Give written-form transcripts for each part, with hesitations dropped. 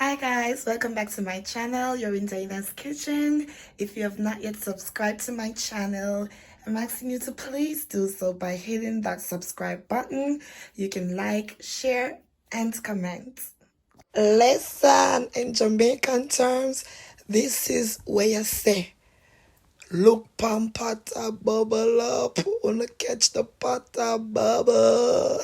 Hi guys, welcome back to my channel. You're in Dana's Kitchen. If you have not yet subscribed to my channel, I'm asking you to please do so by hitting that subscribe button. You can like, share, and comment. Listen, in Jamaican terms, this is where you say, look pam pata bubble up, wanna catch the pata bubble.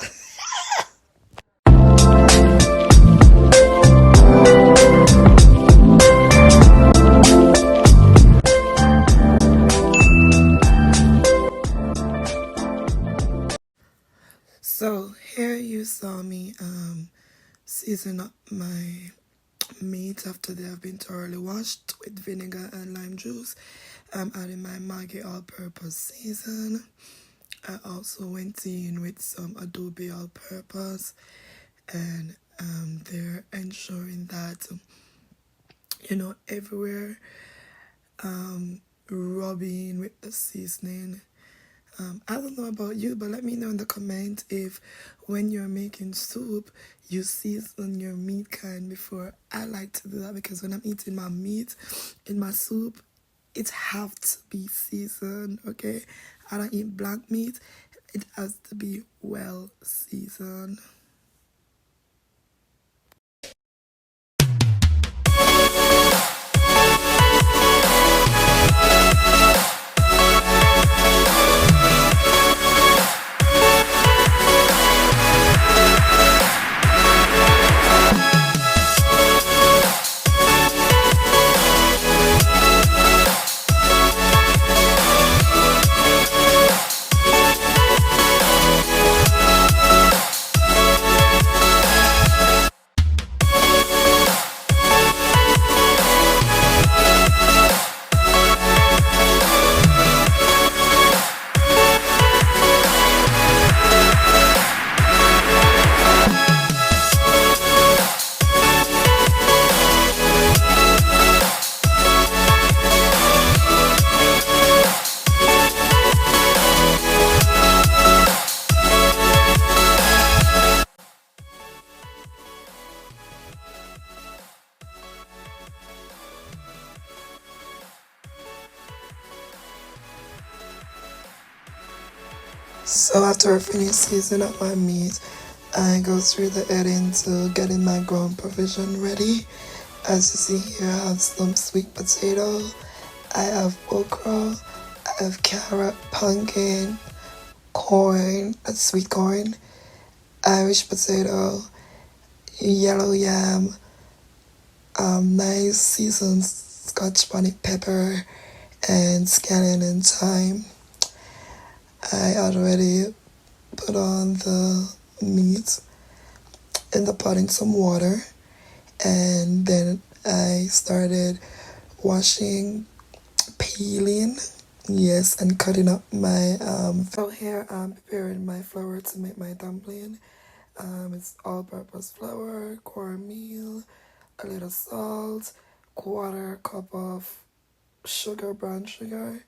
So here you saw me season up my meat after they have been thoroughly washed with vinegar and lime juice. I'm adding my Maggi all-purpose season. I also went in with some Adobo all-purpose, and they're ensuring that everywhere rubbing with the seasoning. I don't know about you, but let me know in the comment if when you're making soup, you season your meat kind before. I like to do that because when I'm eating my meat in my soup, it have to be seasoned, okay? I don't eat black meat. It has to be well seasoned. So after I finish seasoning up my meat, I go through the editing to getting my ground provision ready. As you see here, I have some sweet potato, I have okra, I have carrot, pumpkin, corn, sweet corn, Irish potato, yellow yam, nice seasoned scotch bonnet pepper, and scallion and thyme. I already put on the meat in the pot in some water, and then I started washing, peeling, yes, and cutting up my so here I'm preparing my flour to make my dumpling. It's all-purpose flour, cornmeal, a little salt, quarter cup of sugar, brown sugar.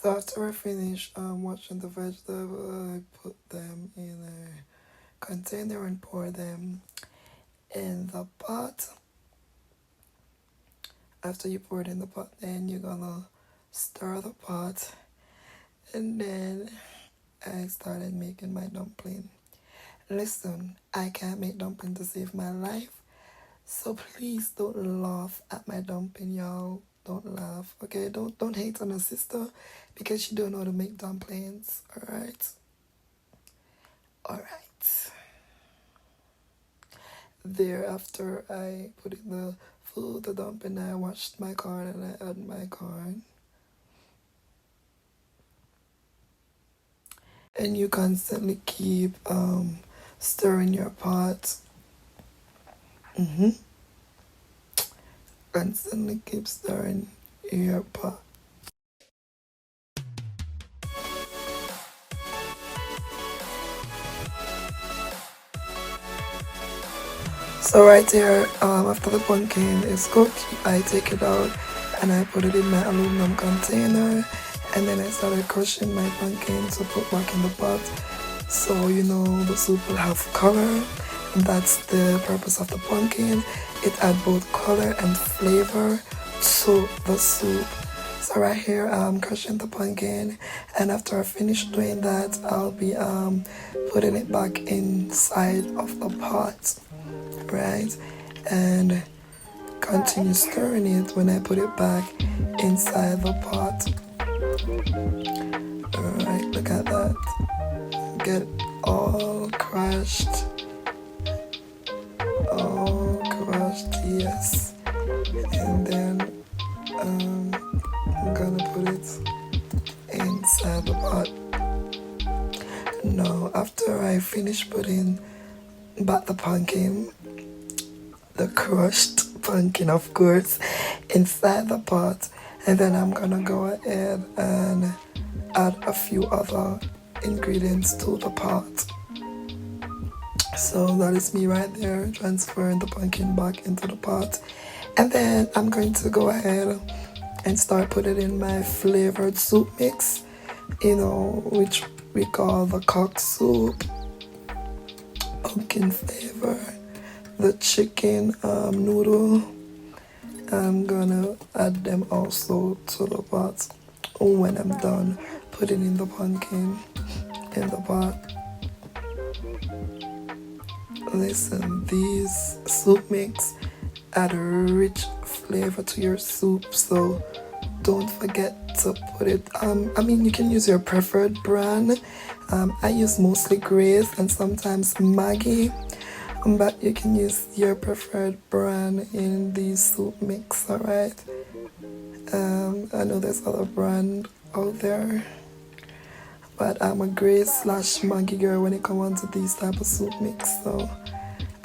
So after I finish washing the vegetable, I put them in a container and pour them in the pot. After you pour it in the pot, then you're gonna stir the pot, and then I started making my dumpling. Listen, I can't make dumpling to save my life, so please don't laugh at my dumpling, y'all. Don't laugh, okay? Don't hate on a sister because she don't know how to make dumplings, alright? Alright. Thereafter, I put in the food, the dumpling, I washed my corn and I add my corn. And you constantly keep stirring your pot. Constantly keep stirring your pot. So right here, after the pumpkin is cooked, I take it out and I put it in my aluminum container, and then I started crushing my pumpkin to put back in the pot, so the soup will have color That's the purpose of the pumpkin. It adds both color and flavor to the soup. So right here I'm crushing the pumpkin, and after I finish doing that, I'll be putting it back inside of the pot, right? And continue stirring it when I put it back inside the pot. Alright, look at that. Get all crushed. All crushed, yes. And then I'm gonna put it inside the pot. Now, after I finish putting back the pumpkin, the crushed pumpkin, of course, inside the pot, and then I'm gonna go ahead and add a few other ingredients to the pot. So that is me right there, transferring the pumpkin back into the pot. And then I'm going to go ahead and start putting in my flavored soup mix, which we call the cock soup, pumpkin flavor, the chicken noodle. I'm gonna add them also to the pot when I'm done putting in the pumpkin in the pot. Listen, these soup mix add a rich flavor to your soup, so don't forget to put it. You can use your preferred brand. I use mostly Grace and sometimes Maggi, but you can use your preferred brand in the soup mix. Alright. I know there's other brand out there, but I'm a Grace/Maggi girl when it comes to these type of soup mix. So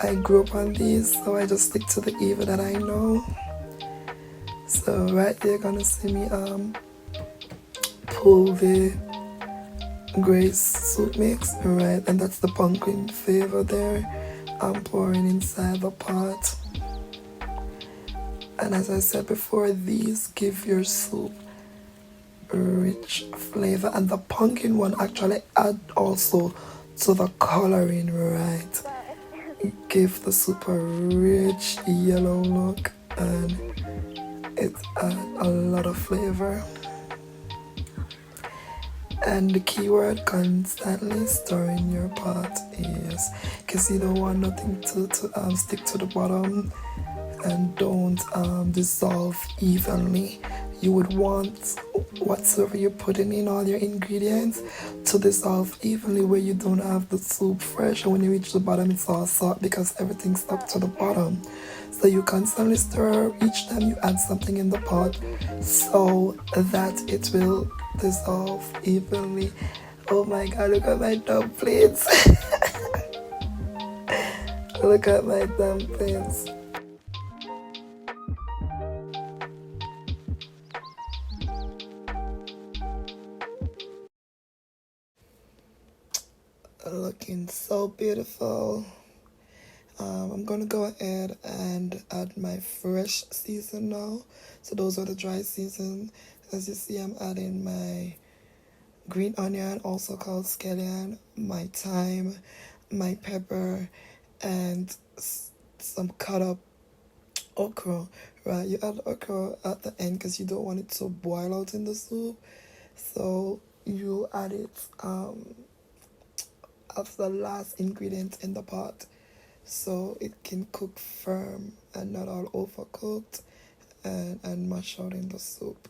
I grew up on these, so I just stick to the Eva that I know. So right there, you're gonna see me pull the Grace soup mix, right? And that's the pumpkin flavor there. I'm pouring inside the pot. And as I said before, these give your soup a rich flavor, and the pumpkin one actually add also to the coloring, right? Give the soup a rich yellow look, and it adds a lot of flavor. And the keyword, constantly stirring your pot, yes, because you don't want nothing to stick to the bottom and don't dissolve evenly. You would want whatsoever you're putting in, all your ingredients, to dissolve evenly, where you don't have the soup fresh, and when you reach the bottom it's all salt because everything's stuck to the bottom. So you constantly stir each time you add something in the pot so that it will dissolve evenly. Oh my god, look at my dumplings. Look at my dumplings. Looking so beautiful. I'm gonna go ahead and add my fresh season now. So those are the dry season. As you see, I'm adding my green onion, also called scallion, my thyme, my pepper, and some cut up okra. Right, you add okra at the end because you don't want it to boil out in the soup. So you add it as the last ingredient in the pot, so it can cook firm and not all overcooked and mash out in the soup.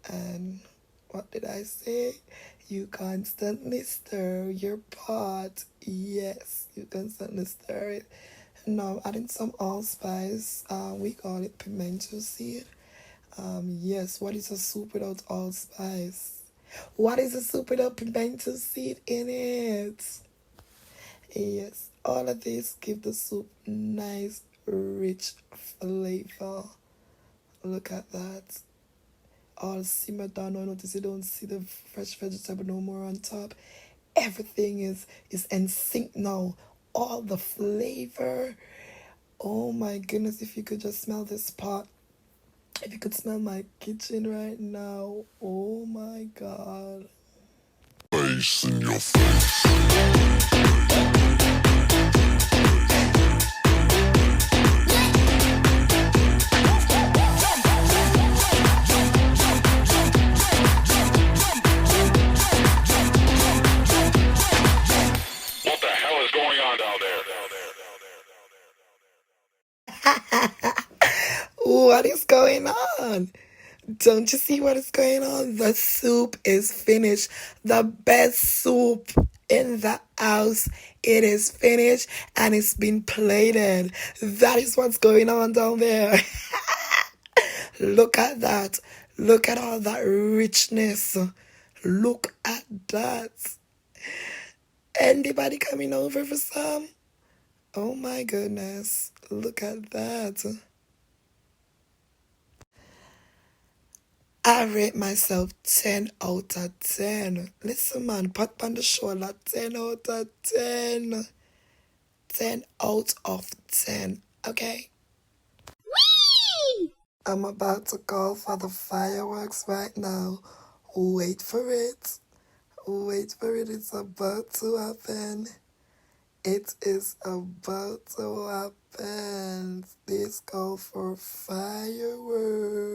And what did I say? You constantly stir your pot. Yes, you constantly stir it. Now adding some allspice. We call it pimento seed. Yes, what is a soup without allspice? What is a soup without pimento seed in it? Yes, all of this give the soup nice, rich flavor. Look at that. All simmered down. I notice you don't see the fresh vegetable no more on top. Everything is in sync now. All the flavor. Oh my goodness, if you could just smell this pot. If you could smell my kitchen right now. Oh my god. Face in your face. What is going on? Don't you see what is going on? The soup is finished. The best soup in the house. It is finished and it's been plated. That is what's going on down there. Look at that. Look at all that richness. Look at that. Anybody coming over for some? Oh my goodness. Look at that. I rate myself 10 out of 10. Listen, man, pat on the shoulder, 10 out of 10. 10 out of 10, okay? Whee! I'm about to call for the fireworks right now. Wait for it. Wait for it. It's about to happen. It is about to happen. Please call for fireworks.